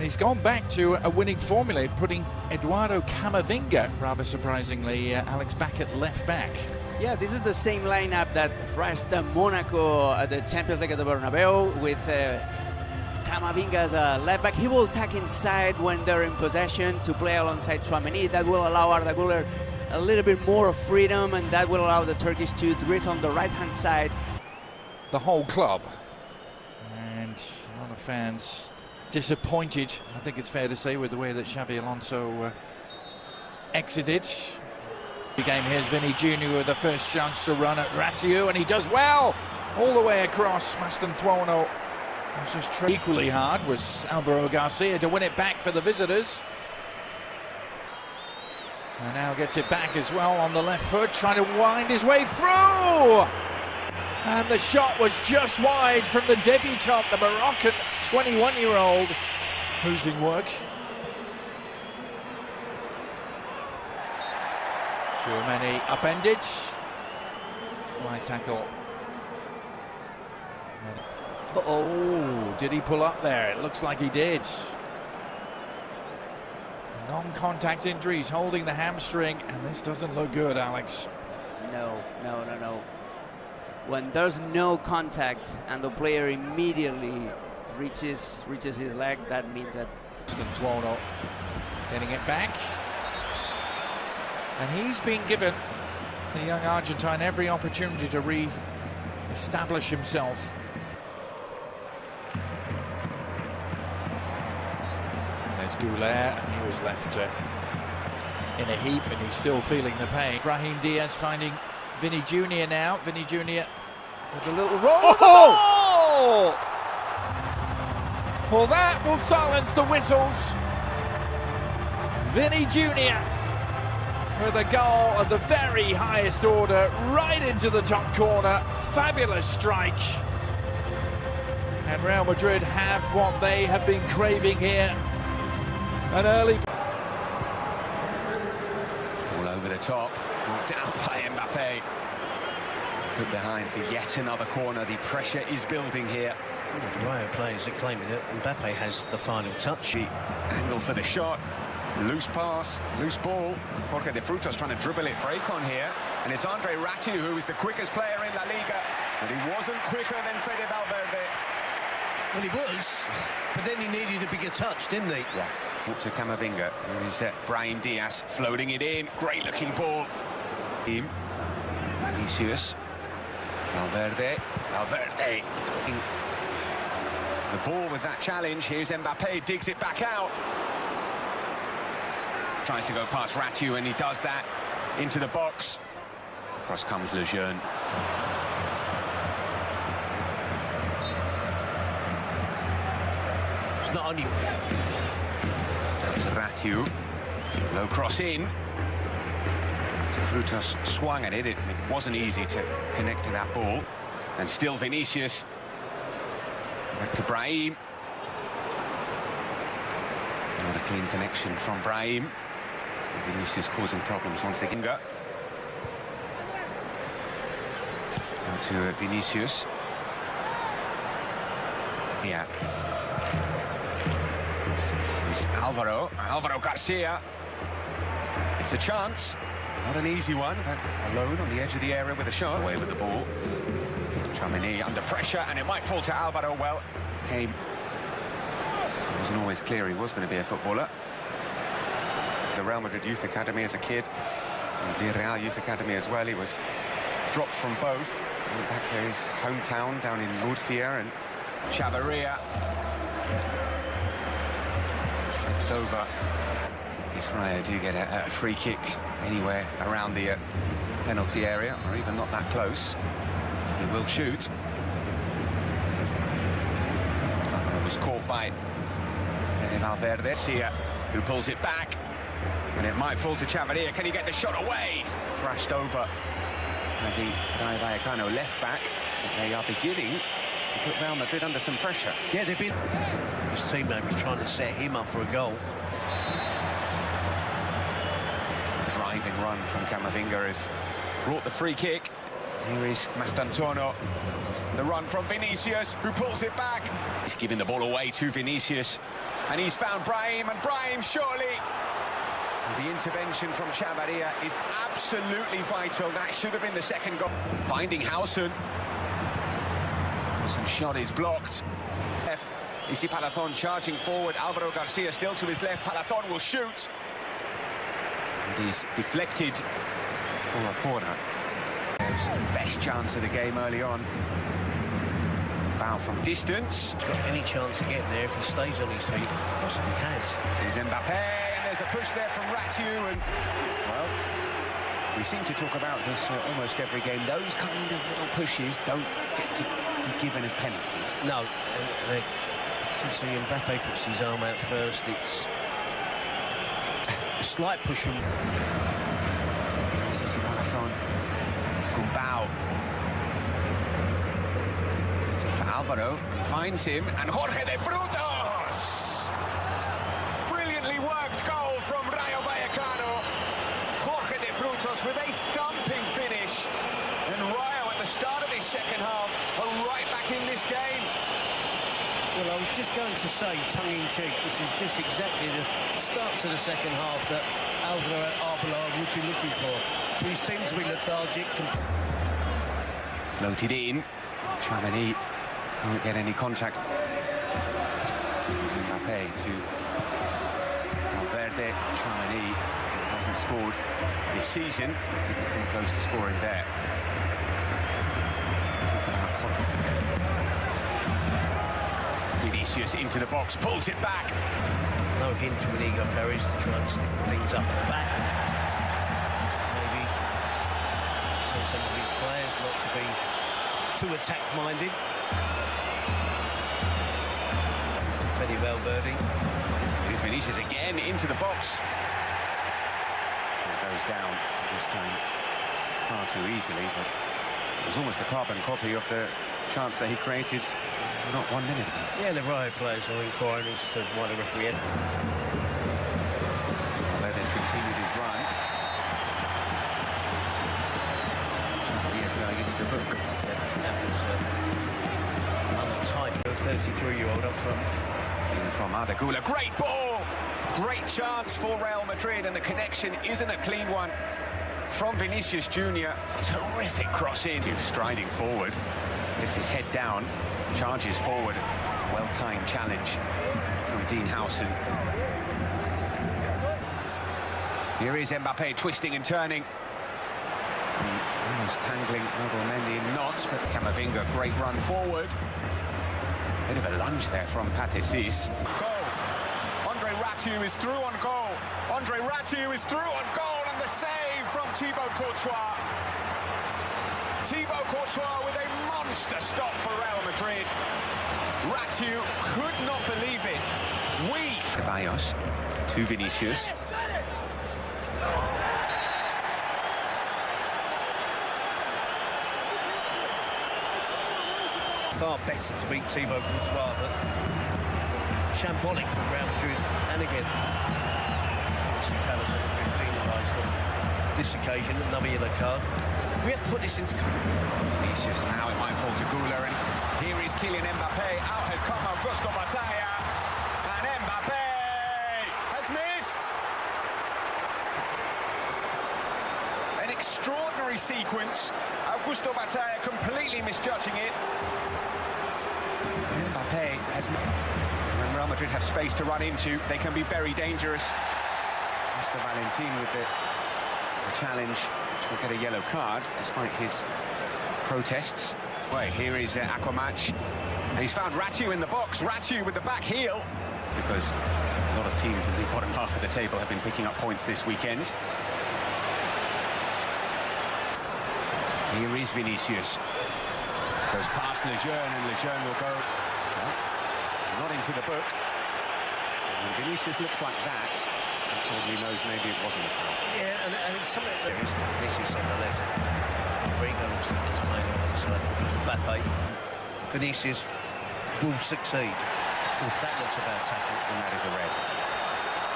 And he's gone back to a winning formula, putting Eduardo Camavinga, rather surprisingly, Alex, back at left back. Yeah, this is the same lineup that thrashed Monaco at the Champions League at the Bernabeu with Camavinga as a left back. He will attack inside when they're in possession to play alongside Tchouaméni. That will allow Arda Güler a little bit more of freedom, and that will allow the Turkish to drift on the right-hand side. The whole club, and a lot of fans disappointed, I think it's fair to say, with the way that Xabi Alonso exited. The game, here's Vinny Jr. with the first chance to run at Rayo, and he does well all the way across. Mastantuono was just equally hard was Alvaro Garcia to win it back for the visitors. And now gets it back as well on the left foot, trying to wind his way through. And the shot was just wide from the debutant, the Moroccan 21-year-old, who's in work. Tchouaméni upended. Slide tackle. Oh, did he pull up there? It looks like he did. Non-contact injuries, holding the hamstring, and this doesn't look good, Alex. No. When there's no contact and the player immediately reaches his leg, that means that... Mastantuono getting it back. And he's been given, the young Argentine, every opportunity to re-establish himself. There's Güler, and he was left in a heap, and he's still feeling the pain. Brahim Diaz finding Vinny Jr. now. Vinny Jr. with a little roll with the ball! Well, that will silence the whistles. Vinny Jr. with a goal of the very highest order, right into the top corner. Fabulous strike. And Real Madrid have what they have been craving here. An early... All over the top, brought down by Mbappe. Put behind for yet another corner. The pressure is building here. The Rayo players are claiming that Mbappe has the final touch. The angle for the shot. Loose pass, loose ball. Jorge de Frutos trying to dribble it, break on here. And it's Andre Ratiu who is the quickest player in La Liga. But he wasn't quicker than Fede Valverde. Well, he was, but then he needed a bigger touch, didn't he? Yeah. To Camavinga, here is Brahim Diaz floating it in. Great looking ball. Vinicius. Valverde. The ball with that challenge. Here's Mbappe, digs it back out. Tries to go past Ratiu, and he does that into the box. Across comes Lejeune. It's not only... To Ratiu, low cross in. Frutos swung at it. It wasn't easy to connect to that ball. And still Vinicius. Back to Brahim. Not a clean connection from Brahim. Vinicius causing problems once again. Now to Vinicius. Yeah. Alvaro Garcia. It's a chance, not an easy one, but alone on the edge of the area with a shot. Away with the ball. Tchouaméni under pressure, and it might fall to Alvaro. Well, it wasn't always clear he was going to be a footballer. The Real Madrid Youth Academy as a kid, the Real Youth Academy as well. He was dropped from both. Went back to his hometown down in Murcia and Chavarria. Slips over. If Rayo do get a free kick anywhere around the penalty area, or even not that close, he will shoot. It was caught by Valverde, who pulls it back, and it might fall to Chavarria. Can he get the shot away? Thrashed over by the Rayo Vallecano left back. They are beginning to put Real Madrid under some pressure. Yeah, they've been... His teammate was trying to set him up for a goal. Driving run from Camavinga has brought the free kick. Here is Mastantuono. The run from Vinicius, who pulls it back. He's giving the ball away to Vinicius. And he's found Brahim, and Brahim surely. The intervention from Chavarria is absolutely vital. That should have been the second goal. Finding Howson. Howson's shot is blocked. Left. Isi Palathon charging forward. Alvaro Garcia still to his left. Palathon will shoot. And he's deflected for a corner. Best chance of the game early on. Bow from distance. He's got any chance of getting there if he stays on his feet. Possibly has. Here's Mbappe, and there's a push there from Ratiu, and well, we seem to talk about this almost every game. Those kind of little pushes don't get to be given as penalties. No, you can see Mbappe puts his arm out first. It's a slight push from Sisi Palathon. Gumbau. For Alvaro, finds him, and Jorge de Frutos! Brilliantly worked goal from Rayo Vallecano. Jorge de Frutos with a thumping finish. And Rayo at the start of this second half are right back in this game. Well, I was just going to say, tongue-in-cheek, this is just exactly the start to the second half that Alvaro Arbeloa would be looking for. His team to be lethargic. Floated in. Tramini can't get any contact. Mbappe to Valverde. Tramini hasn't scored this season. Didn't come close to scoring there. Talk about Jorge. Vinicius into the box, pulls it back. No hint from Inigo Perez to try and stiffen things up at the back. And maybe tell some of his players not to be too attack-minded. Fede Valverde. Here's Vinicius again into the box. It goes down this time far too easily, but it was almost a carbon copy of the chance that he created not 1 minute ago. Yeah, the Rayo players are inquiring as to why the referee. Valverde's continued his run. Chavarria's going into the book. That was untidy. A 33-year-old up front. From Arda Güler, great ball! Great chance for Real Madrid, and the connection isn't a clean one from Vinicius Jr. Terrific cross in. Striding forward, lets his head down, charges forward. Well-timed challenge from Dean Howson. Here is Mbappe twisting and turning. Almost tangling Mendy in knots, but Camavinga, great run forward. Bit of a lunge there from Patesis. Goal. Andre Ratiu is through on goal. Andre Ratiu is through on goal, and the save from Thibaut Courtois. Thibaut Courtois with a monster stop for Real Madrid. Ratiu could not believe it. Ceballos to Vinicius. Far better to beat Thibaut Courtois, but shambolic from Real Madrid. And again, Isi Palathon has been penalised on this occasion. Another yellow card. We have to put this into... Vinicius, now it might fall to Güler, and here is Kylian Mbappe. Out has come Augusto Batalla, and Mbappe has missed. An extraordinary sequence. Augusto Batalla completely misjudging it. Mbappe has... When Real Madrid have space to run into, they can be very dangerous. Oscar Valentin with the challenge, which will get a yellow card, despite his protests. Well, here is Aquamatch, and he's found Ratiu in the box. Ratiu with the back heel, because a lot of teams in the bottom half of the table have been picking up points this weekend. Here is Vinicius. Goes past Lejeune, and Lejeune will go... Well, not into the book. When Vinicius looks like that, he probably knows maybe it wasn't a foul. Yeah, and it's something there, isn't it? Vinicius on the left. Rodrigo looks like he's playing alongside Mbappe. Vinicius will succeed. That looks a bad tackle. And that is a red.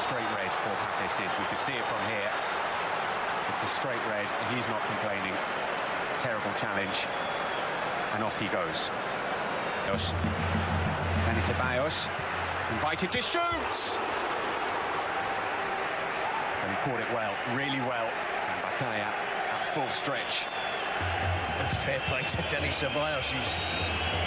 Straight red for Patesis. We could see it from here. It's a straight red, and he's not complaining. terrible challenge. And off he goes. Danny Ceballos, invited to shoot! And he caught it well, really well. And Batalla at full stretch. And fair play to Danny Ceballos. He's